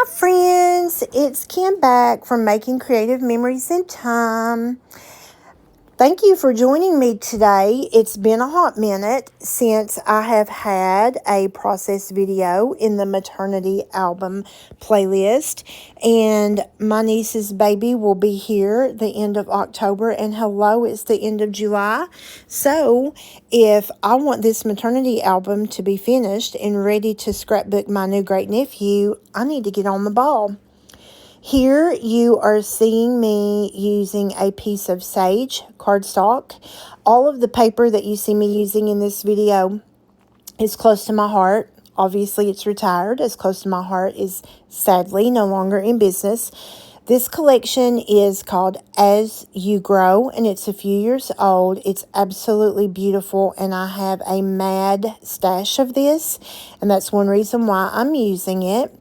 Hi friends, it's Kim back from Making Creative Memories in Time. Thank you for joining me today. It's been a hot minute since I have had a process video in the maternity album playlist, and my niece's baby will be here the end of October, and hello, it's the end of July. So if I want this maternity album to be finished and ready to scrapbook my new great nephew, I need to get on the ball. Here you are seeing me using a piece of sage cardstock. All of the paper that you see me using in this video is close to my heart. Obviously, it's retired. As close to my heart is sadly no longer in business. This collection is called As You Grow, and it's a few years old. It's absolutely beautiful, and I have a mad stash of this, and that's one reason why I'm using it.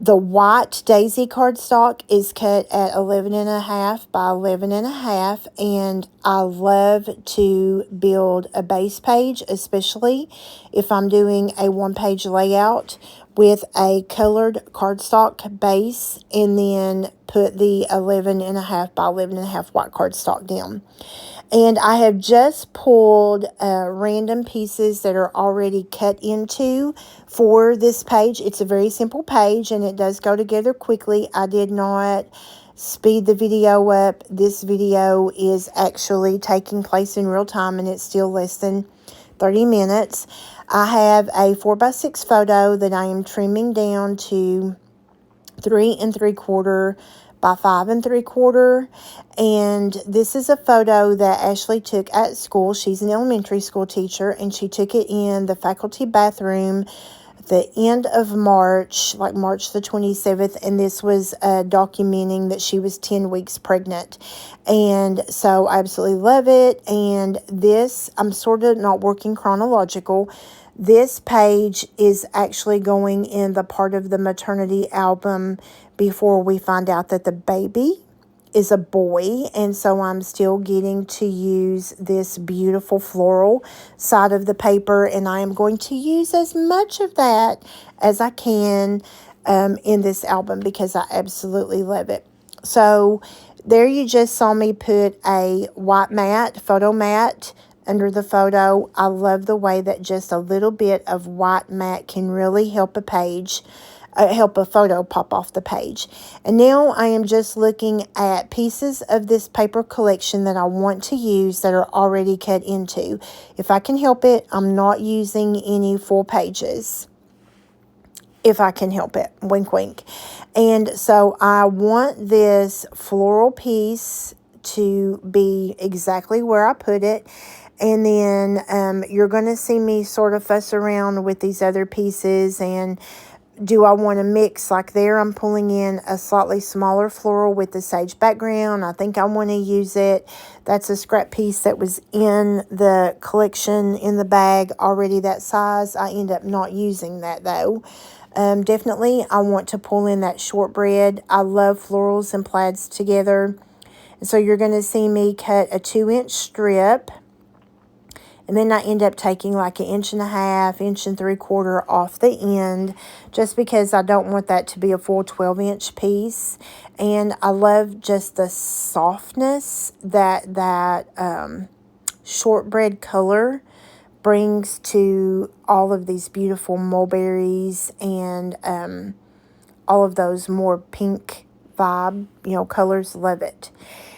The white daisy cardstock is cut at 11.5 by 11.5, and I love to build a base page, especially if I'm doing a one-page layout with a colored cardstock base, and then put the 11.5 by 11.5 white cardstock down. And I have just pulled random pieces that are already cut into for this page. It's a very simple page, and it does go together quickly. I did not speed the video up. This video is actually taking place in real time, and it's still less than 30 minutes. I have a 4x6 photo that I am trimming down to 3 3/4 by 5 3/4, and this is a photo that Ashley took at school. She's an elementary school teacher, and she took it in the faculty bathroom at the end of March, like March the 27th, and this was documenting that she was 10 weeks pregnant. And so I absolutely love it. And this, I'm sort of not working chronological. This page is actually going in the part of the maternity album before we find out that the baby is a boy, and so I'm still getting to use this beautiful floral side of the paper, and I am going to use as much of that as I can in this album because I absolutely love it. So there you just saw me put a white mat, photo mat, under the photo. I love the way that just a little bit of white mat can really help a page, help a photo pop off the page. And now I am just looking at pieces of this paper collection that I want to use that are already cut into. If I can help it, I'm not using any full pages. If I can help it, wink, wink. And so I want this floral piece to be exactly where I put it. And then you're going to see me sort of fuss around with these other pieces. And do I want to mix? Like there, I'm pulling in a slightly smaller floral with the sage background. I think I want to use it. That's a scrap piece that was in the collection in the bag already that size. I end up not using that though. Definitely, I want to pull in that shortbread. I love florals and plaids together. And so you're going to see me cut a 2-inch strip. And then I end up taking like 1.5 inches, 1 3/4 off the end, just because I don't want that to be a full 12-inch piece. And I love just the softness that shortbread color brings to all of these beautiful mulberries and all of those more pink vibe, colors. Love it.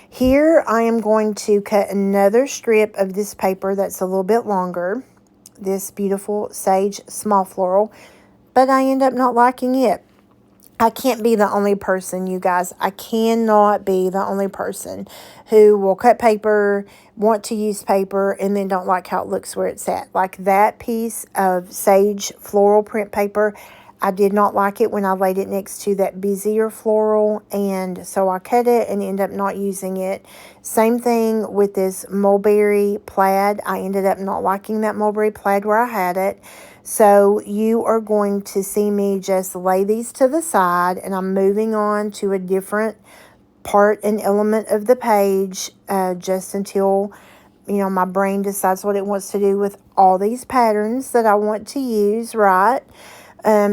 Here I am going to cut another strip of this paper that's a little bit longer, this beautiful sage small floral, but I end up not liking it. I can't be the only person, you guys. I cannot be the only person who will cut paper, want to use paper, and then don't like how it looks where it's at. Like that piece of sage floral print paper, I did not like it when I laid it next to that busier floral, and so I cut it and ended up not using it. Same thing with this mulberry plaid. I ended up not liking that mulberry plaid where I had it. So you are going to see me just lay these to the side, and I'm moving on to a different part and element of the page just until my brain decides what it wants to do with all these patterns that I want to use, right?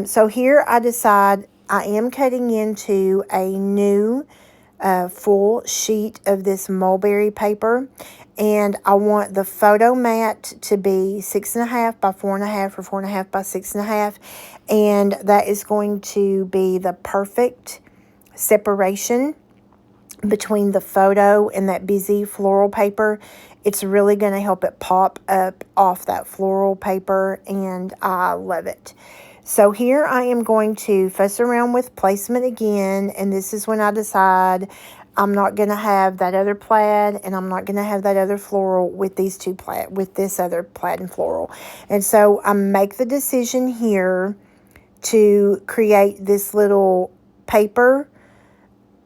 So here I decide I am cutting into a new full sheet of this mulberry paper, and I want the photo mat to be 6.5 by 4.5 or 4.5 by 6.5, and that is going to be the perfect separation between the photo and that busy floral paper. It's really going to help it pop up off that floral paper, and I love it. So here I am going to fuss around with placement again, and this is when I decide I'm not going to have that other plaid, and I'm not going to have that other floral with these two plaid, with this other plaid and floral. And so I make the decision here to create this little paper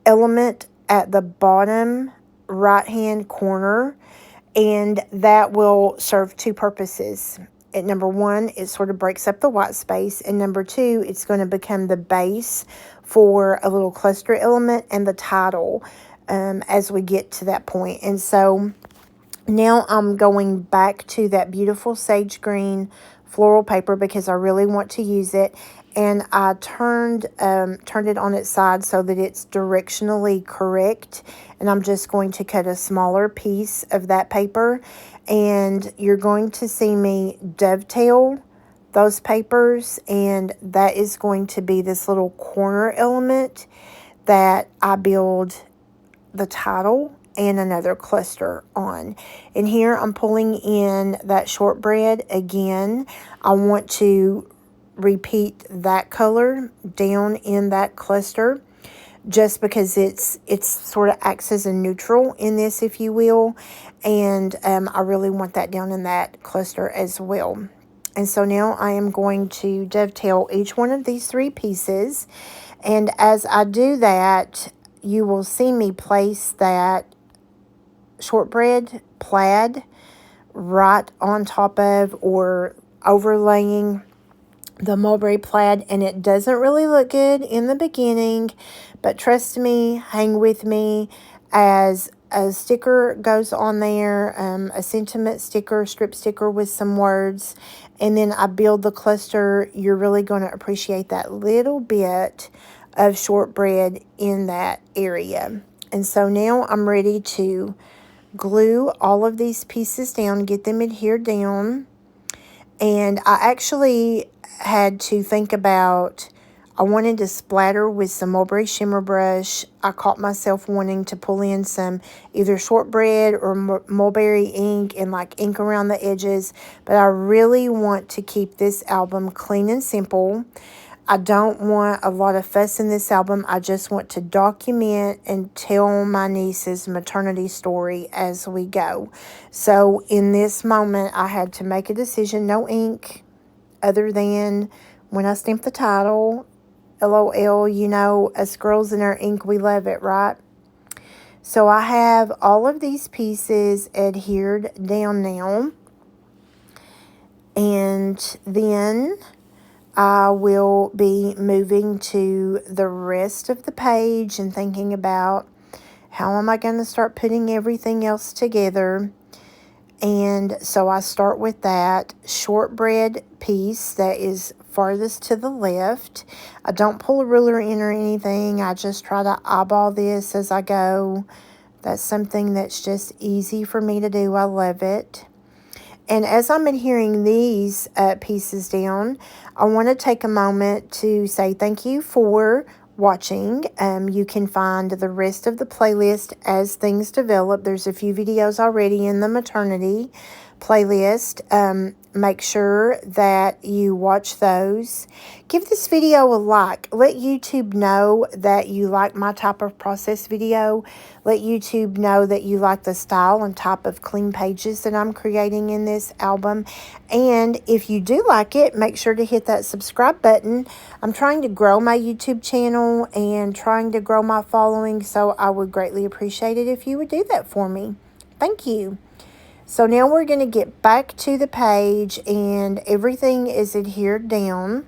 element at the bottom right hand corner, and that will serve two purposes. At number one, it sort of breaks up the white space, and number two, it's going to become the base for a little cluster element and the title as we get to that point. And so now I'm going back to that beautiful sage green floral paper because I really want to use it, and I turned it on its side so that it's directionally correct, and I'm just going to cut a smaller piece of that paper, and you're going to see me dovetail those papers, and that is going to be this little corner element that I build the title and another cluster on. And here I'm pulling in that shortbread again. I want to repeat that color down in that cluster just because it's sort of acts as a neutral in this, if you will, and I really want that down in that cluster as well. And so now I am going to dovetail each one of these three pieces, and as I do that, you will see me place that shortbread plaid right on top of or overlaying the mulberry plaid, and it doesn't really look good in the beginning, but trust me, hang with me as a sticker goes on there, a sentiment sticker, strip sticker with some words, and then I build the cluster. You're really going to appreciate that little bit of shortbread in that area. And so now I'm ready to glue all of these pieces down, get them adhered down. And I actually had to think about, I wanted to splatter with some mulberry shimmer brush. I caught myself wanting to pull in some either shortbread or mulberry ink and like ink around the edges. But I really want to keep this album clean and simple. I don't want a lot of fuss in this album. I just want to document and tell my niece's maternity story as we go. So in this moment, I had to make a decision. No ink other than when I stamp the title. LOL, you know, us girls and our ink, we love it, right? So I have all of these pieces adhered down now. And then I will be moving to the rest of the page and thinking about how am I going to start putting everything else together. And so I start with that shortbread piece that is farthest to the left. I don't pull a ruler in or anything. I just try to eyeball this as I go. That's something that's just easy for me to do. I love it. And as I'm adhering these pieces down, I want to take a moment to say thank you for watching. You can find the rest of the playlist as things develop. There's a few videos already in the maternity playlist. Make sure that you watch those. Give this video a like. Let YouTube know that you like my type of process video. Let YouTube know that you like the style and type of clean pages that I'm creating in this album. And if you do like it, make sure to hit that subscribe button. I'm trying to grow my YouTube channel and trying to grow my following, so I would greatly appreciate it if you would do that for me. Thank you. So now we're going to get back to the page, and everything is adhered down.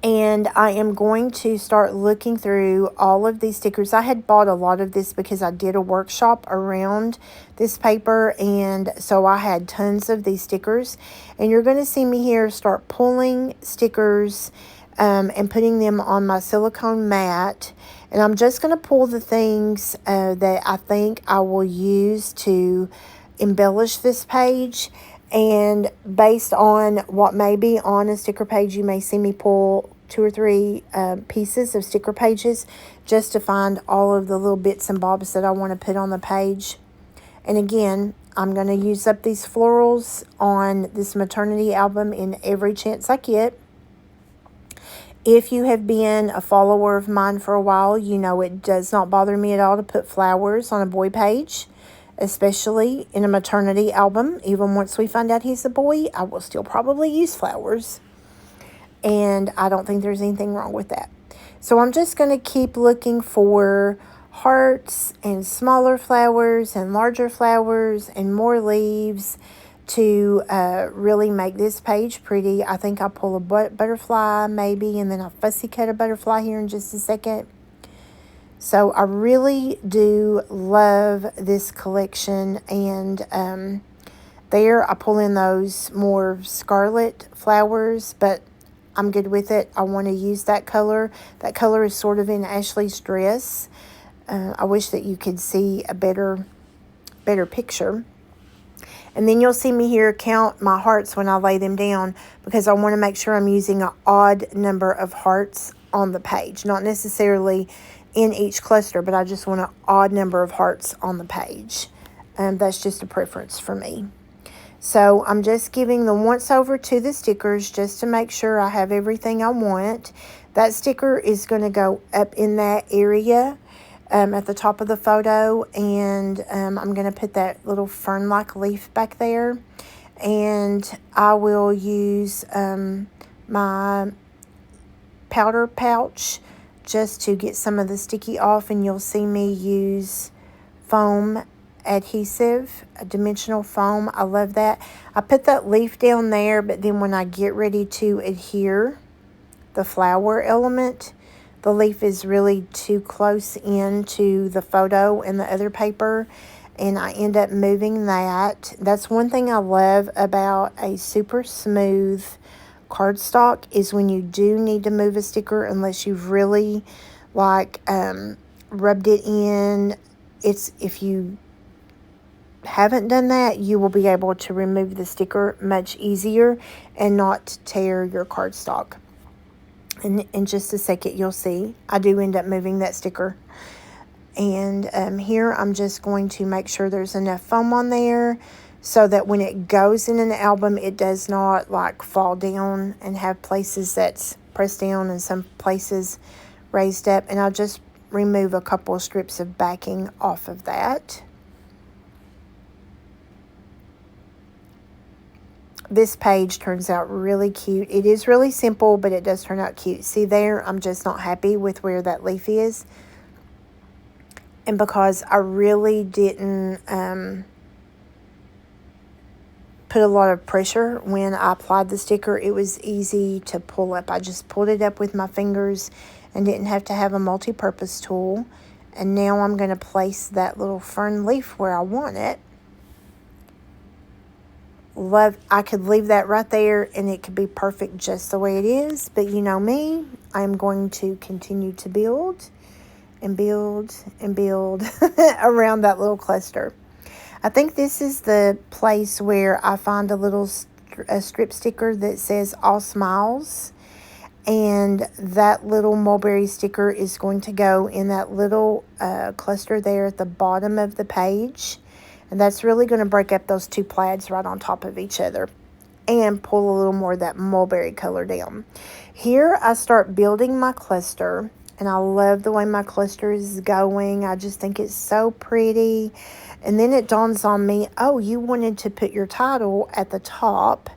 And I am going to start looking through all of these stickers. I had bought a lot of this because I did a workshop around this paper, and so I had tons of these stickers. And you're going to see me here start pulling stickers and putting them on my silicone mat. And I'm just going to pull the things that I think I will use to embellish this page. And based on what may be on a sticker page, you may see me pull 2 or 3 pieces of sticker pages just to find all of the little bits and bobs that I want to put on the page. And again, I'm going to use up these florals on this maternity album in every chance I get. If you have been a follower of mine for a while, you know it does not bother me at all to put flowers on a boy page, especially in a maternity album. Even once we find out he's a boy, I will still probably use flowers. And I don't think there's anything wrong with that. So I'm just going to keep looking for hearts and smaller flowers and larger flowers and more leaves to really make this page pretty. I think I'll pull a butterfly maybe, and then I'll fussy cut a butterfly here in just a second. So I really do love this collection, and there I pull in those more scarlet flowers, but I'm good with it. I want to use that color. That color is sort of in Ashley's dress. I wish that you could see a better picture. And then you'll see me here count my hearts when I lay them down, because I want to make sure I'm using an odd number of hearts on the page. Not necessarily in each cluster, but I just want an odd number of hearts on the page. That's just a preference for me. So I'm just giving the once over to the stickers just to make sure I have everything I want. That sticker is going to go up in that area at the top of the photo, and I'm going to put that little fern-like leaf back there. And I will use my powder pouch just to get some of the sticky off, and you'll see me use foam adhesive, a dimensional foam. I love that. I put that leaf down there, but then when I get ready to adhere the flower element, the leaf is really too close into the photo and the other paper, and I end up moving that. That's one thing I love about a super smooth cardstock, is when you do need to move a sticker, unless you've really rubbed it in. If you haven't done that, you will be able to remove the sticker much easier and not tear your cardstock. And in just a second, you'll see I do end up moving that sticker. And here I'm just going to make sure there's enough foam on there so that when it goes in an album, it does not fall down and have places that's pressed down and some places raised up. And I'll just remove a couple of strips of backing off of that. This page turns out really cute. It is really simple, but it does turn out cute. See there, I'm just not happy with where that leaf is. And because I really didn't put a lot of pressure when I applied the sticker, it was easy to pull up. I just pulled it up with my fingers and didn't have to have a multi-purpose tool. And now I'm going to place that little fern leaf where I want it. I could leave that right there and it could be perfect just the way it is, but you know me, I'm going to continue to build and build and build around that little cluster. I think this is the place where I find a strip sticker that says all smiles, and that little mulberry sticker is going to go in that little cluster there at the bottom of the page. And that's really going to break up those two plaids right on top of each other and pull a little more of that mulberry color down. Here I start building my cluster, and I love the way my cluster is going. I just think it's so pretty. And then it dawns on me, oh, you wanted to put your title at the top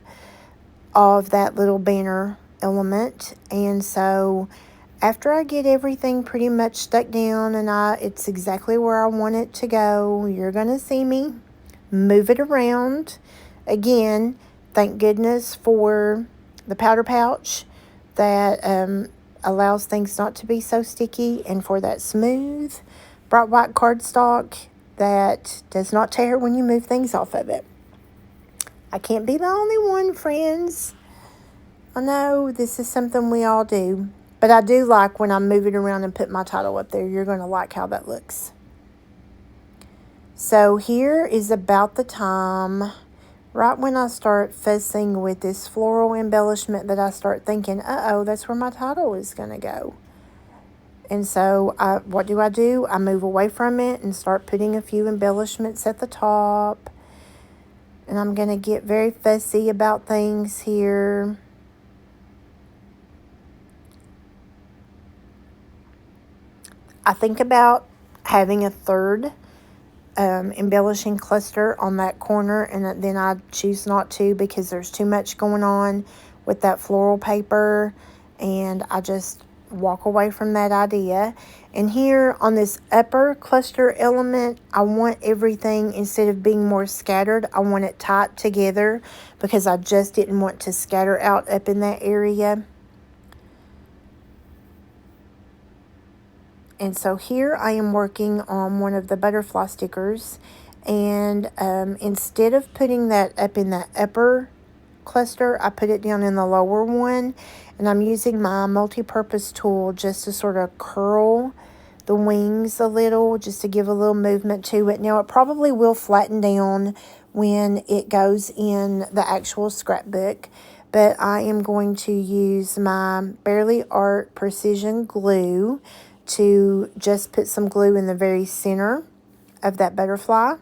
of that little banner element. And so after I get everything pretty much stuck down and it's exactly where I want it to go, you're going to see me move it around. Again, thank goodness for the powder pouch that allows things not to be so sticky, and for that smooth, bright white cardstock that does not tear when you move things off of it. I can't be the only one, friends. I know this is something we all do, but I do like when I move it around and put my title up there. You're going to like how that looks. So here is about the time, right when I start fussing with this floral embellishment, that I start thinking, uh-oh, that's where my title is going to go. And so what do? I move away from it and start putting a few embellishments at the top. And I'm going to get very fussy about things here. I think about having a third embellishing cluster on that corner, and then I choose not to because there's too much going on with that floral paper, and I just walk away from that idea. And here on this upper cluster element, I want everything, instead of being more scattered, I want it tight together because I just didn't want to scatter out up in that area. And so here I am working on one of the butterfly stickers, and instead of putting that up in that upper cluster, I put it down in the lower one, and I'm using my multi-purpose tool just to sort of curl the wings a little, just to give a little movement to it. Now it probably will flatten down when it goes in the actual scrapbook, but I am going to use my Barely Art Precision Glue to just put some glue in the very center of that butterfly,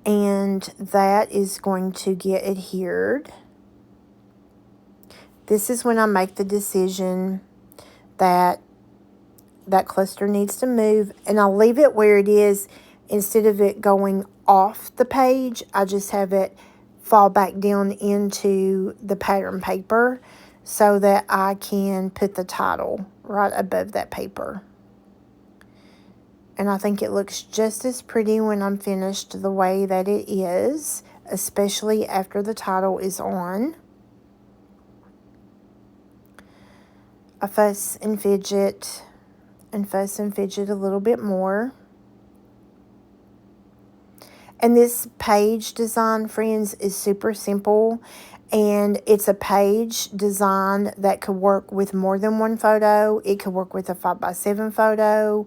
and that is going to get adhered. This is when I make the decision that that cluster needs to move, and I'll leave it where it is. Instead of it going off the page, I just have it fall back down into the pattern paper so that I can put the title right above that paper. And I think it looks just as pretty when I'm finished the way that it is, especially after the title is on. I fuss and fidget a little bit more. And this page design, friends, is super simple. And it's a page design that could work with more than one photo. It could work with a 5x7 photo.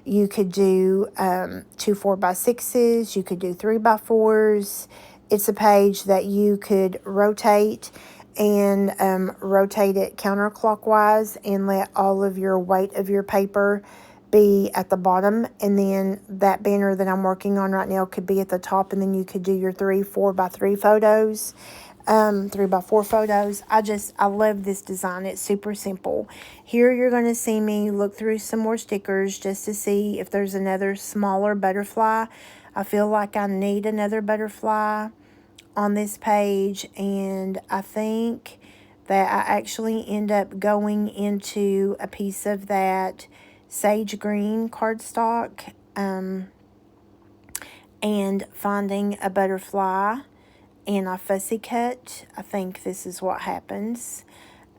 You could do 2 4x6s. You could do 3x4s. It's a page that you could rotate and rotate it counterclockwise and let all of your weight of your paper be at the bottom, and then that banner that I'm working on right now could be at the top, and then you could do your 3 4x3 photos, 3x4 photos. I love this design. It's super simple. Here you're going to see me look through some more stickers just to see if there's another smaller butterfly. I feel like I need another butterfly on this page, and I think that I actually end up going into a piece of that sage green cardstock and finding a butterfly, and I fussy cut. I think this is what happens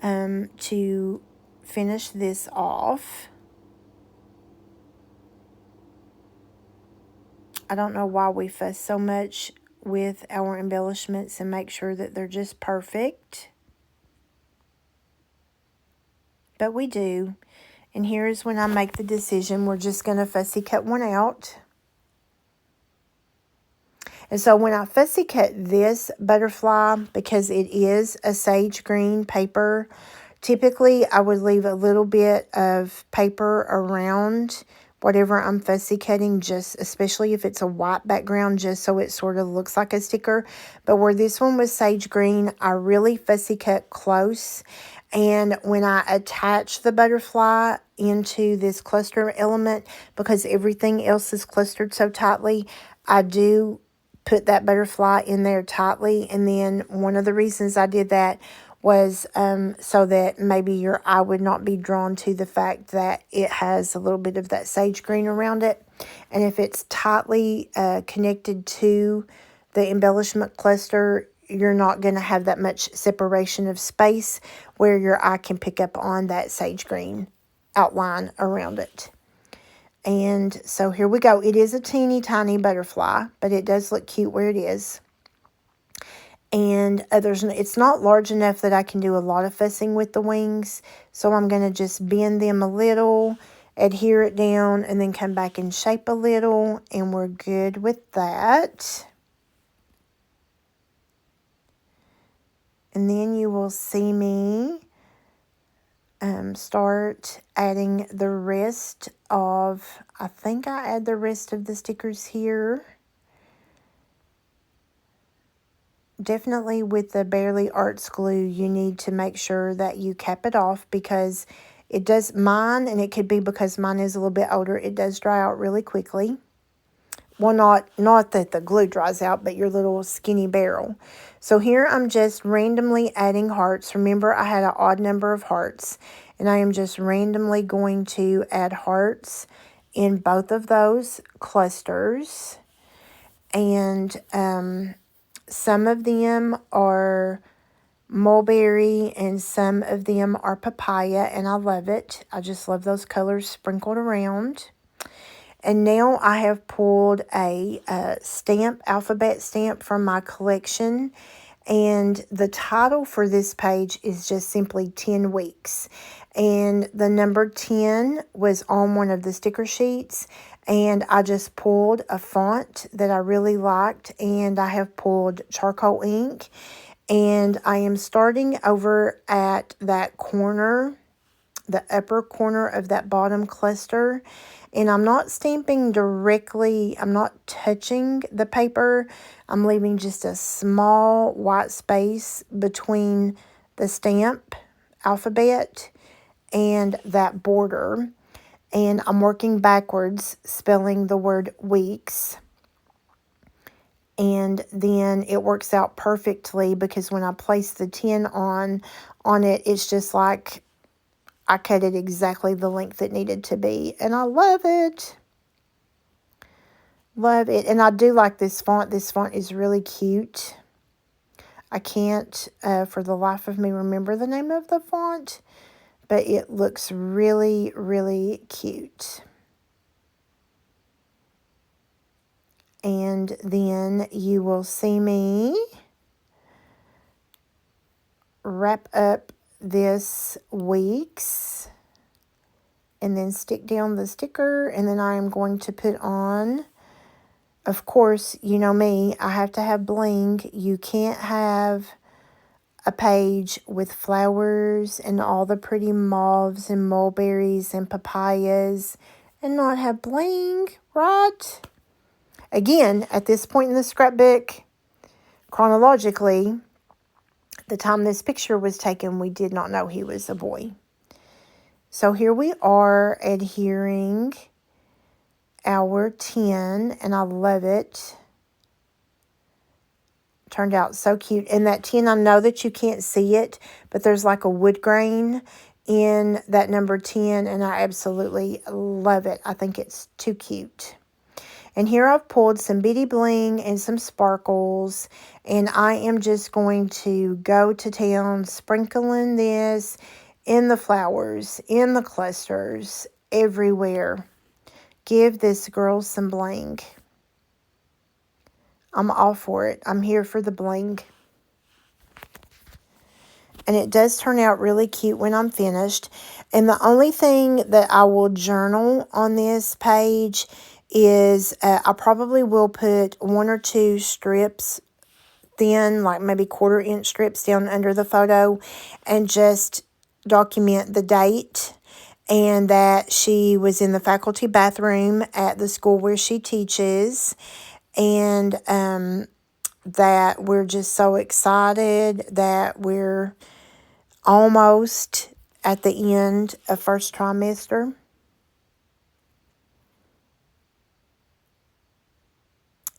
to finish this off. I don't know why we fuss so much with our embellishments and make sure that they're just perfect, but we do. And here is when I make the decision. We're just going to fussy cut one out. And so when I fussy cut this butterfly, because it is a sage green paper, typically I would leave a little bit of paper around whatever I'm fussy cutting, just especially if it's a white background, just so it sort of looks like a sticker. But where this one was sage green, I really fussy cut close. And when I attach the butterfly into this cluster element, because everything else is clustered so tightly, I do put that butterfly in there tightly. And then one of the reasons I did that was so that maybe your eye would not be drawn to the fact that it has a little bit of that sage green around it. And if it's tightly connected to the embellishment cluster, you're not going to have that much separation of space where your eye can pick up on that sage green outline around it. And so here we go. It is a teeny tiny butterfly, but it does look cute where it is. And it's not large enough that I can do a lot of fussing with the wings. So I'm going to just bend them a little, adhere it down, and then come back and shape a little. And we're good with that. And then you will see me start adding the rest of, I think I add the rest of the stickers here. Definitely with the Barely Arts glue, you need to make sure that you cap it off, because it does, mine, and it could be because mine is a little bit older, it does dry out really quickly. Well, not that the glue dries out, but your little skinny barrel. So here I'm just randomly adding hearts. Remember, I had an odd number of hearts, and I am just randomly going to add hearts in both of those clusters. And some of them are mulberry and some of them are papaya, and I love it. I just love those colors sprinkled around. And now I have pulled a stamp, alphabet stamp from my collection. And the title for this page is just simply 10 weeks. And the number 10 was on one of the sticker sheets. And I just pulled a font that I really liked. And I have pulled charcoal ink. And I am starting over at that corner, the upper corner of that bottom cluster. And I'm not stamping directly, I'm not touching the paper. I'm leaving just a small white space between the stamp alphabet and that border. And I'm working backwards, spelling the word weeks. And then it works out perfectly, because when I place the 10 on it, it's just like I cut it exactly the length it needed to be. And I love it. Love it. And I do like this font. This font is really cute. I can't, for the life of me, remember the name of the font. But it looks really, really cute. And then you will see me wrap up this weeks and then stick down the sticker, and then I am going to put on, of course, you know me, I have to have bling. You can't have a page with flowers and all the pretty mauves and mulberries and papayas and not have bling, right? Again, at this point in the scrapbook, chronologically, the time this picture was taken, we did not know he was a boy. So here we are adhering our 10, and I love it. Turned out so cute. And that 10, I know that you can't see it, but there's like a wood grain in that number 10, and I absolutely love it. I think it's too cute. And here I've pulled some bitty bling and some sparkles, and I am just going to go to town sprinkling this in the flowers, in the clusters, everywhere. Give this girl some bling. I'm all for it. I'm here for the bling. And it does turn out really cute when I'm finished. And the only thing that I will journal on this page is I probably will put 1 or 2 strips, thin, like maybe 1/4-inch strips down under the photo, and just document the date and that she was in the faculty bathroom at the school where she teaches, and that we're just so excited that we're almost at the end of first trimester.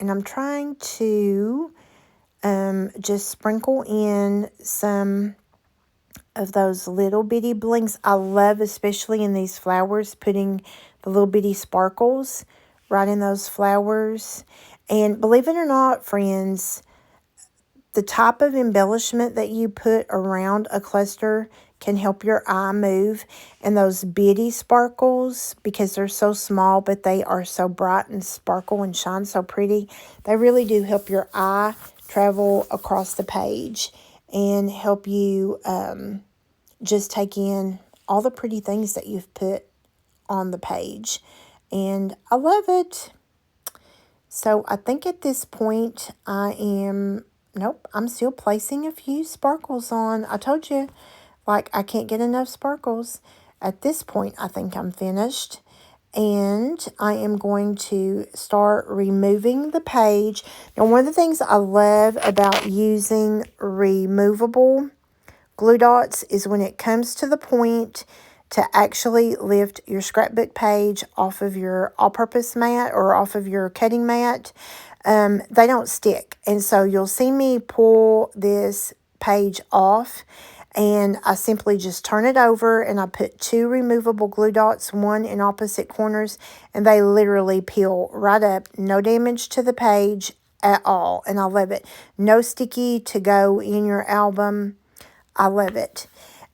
And I'm trying to just sprinkle in some of those little bitty blings. I love, especially in these flowers, putting the little bitty sparkles right in those flowers. And believe it or not, friends, the type of embellishment that you put around a cluster can help your eye move. And those bitty sparkles, because they're so small, but they are so bright and sparkle and shine so pretty, they really do help your eye travel across the page and help you just take in all the pretty things that you've put on the page. And I love it. So I think at this point I'm still placing a few sparkles on. I told you, I can't get enough sparkles. At this point, I think I'm finished. And I am going to start removing the page. Now, one of the things I love about using removable glue dots is when it comes to the point to actually lift your scrapbook page off of your all-purpose mat or off of your cutting mat, they don't stick. And so you'll see me pull this page off, and I simply just turn it over and I put 2 removable glue dots, one in opposite corners, and they literally peel right up. No damage to the page at all, and I love it. No sticky to go in your album. I love it.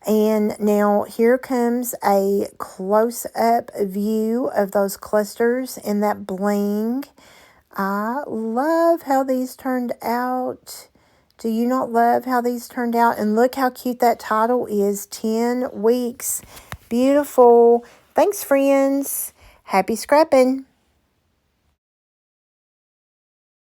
And now here comes a close-up view of those clusters and that bling. I love how these turned out. Do you not love how these turned out? And look how cute that title is, 10 weeks. Beautiful. Thanks, friends. Happy scrapping.